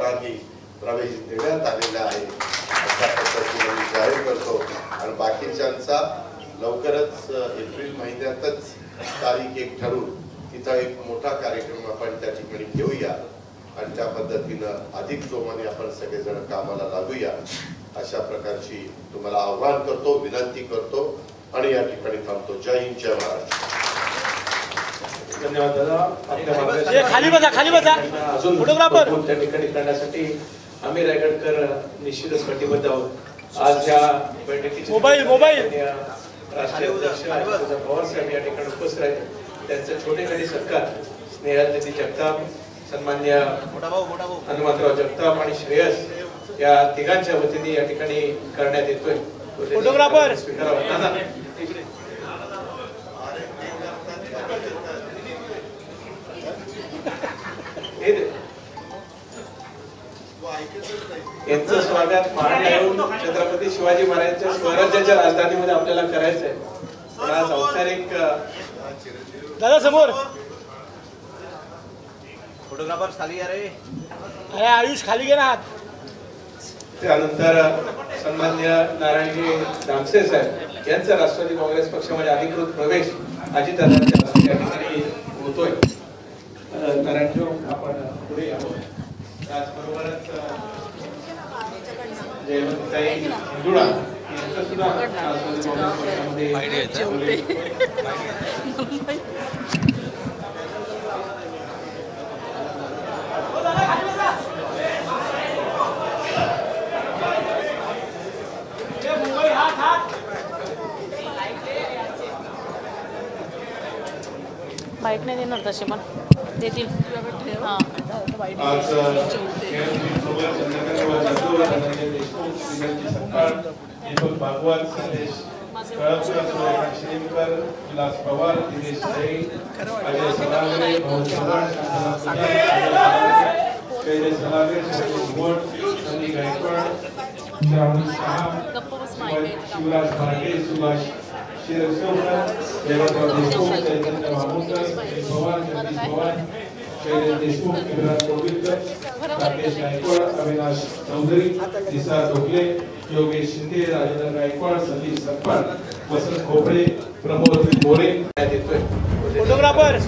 कोर्टाने प्रवेश देण्यात आलेला आहे अशा पद्धतीने मी जाहीर करतो। आणि बाकीच्यांचा लवकरच एप्रिल महिन्यातच तारीख एक ठरवून तिथं एक मोठा कार्यक्रम आपण त्या ठिकाणी घेऊया आणि त्या पद्धतीनं अधिक जोमाने आपण सगळेजण कामाला लागूया अशा प्रकारची तुम्हाला आव्हान करतो, विनंती करतो आणि या ठिकाणी थांबतो। जय हिंद, जय महाराष्ट्र। धन्यवाद दादा। खाली बसा फोटोग्राफर त्या ठिकाणी करण्यासाठी आम्ही रायगडकर निश्चितच कटिबद्ध आहोत। आज या बैठकीची मोबाईल राष्ट्रीय अध्यक्ष पवार साहेब या ठिकाणी उपस्थित आहेत। त्यांचे छोटेखानी सत्कार स्नेहलदेवी जगताप, सन्मान्य हनुमंतराव जगताप आणि श्रेयस या तिघांच्या वतीने या ठिकाणी करण्यात येतोय। फोटोग्राफर यांचं स्वागत महाराष्ट्र छत्रपती शिवाजी महाराजांच्या स्वराज्याच्या राजधानीमध्ये आपल्याला करायचं आहे। आज औपचारिक दादा समोर फोटोग्राफर खाली या रे। अरे आयुष खाली घे ना। त्यानंतर सन्मान्य नारायणजी दामसे साहेब यांचा राष्ट्रवादी काँग्रेस पक्षामध्ये अधिकृत प्रवेश अजितदादांच्या हस्ते या ठिकाणी होतोय। नारायणजी आपण पुढे यावं। त्याचबरोबरच जयवंतताई हिंदुळा यांचं सुद्धा राष्ट्रवादी काँग्रेस पक्षामध्ये बाईक नाही देणार तसे पण देतील। हां आज दीपक भागवत, संदेश श्रीकर, विलास पवार, दिनेश जैन, अजय सलागरे, भाऊ चव्हाण, शैलेश सलागरे, संधी गायकवाड, श्रावणी साहा, शिवराज भाटे, सुभाष शिरसोकर, जयवंतराव देशमुख, चैतन्य मामुलकर, पवार, जगदीश पवार, शैलेश देशमुख, युवराज कोविलकर, राकेश गायकवाड, अविनाश चौधरी, निसार ढोकले, योगेश शिंदे, राजेंद्र गायकवाड, सतीश सकपाळ, वसंत खोपडे, प्रमोद मोरे फोटोग्राफर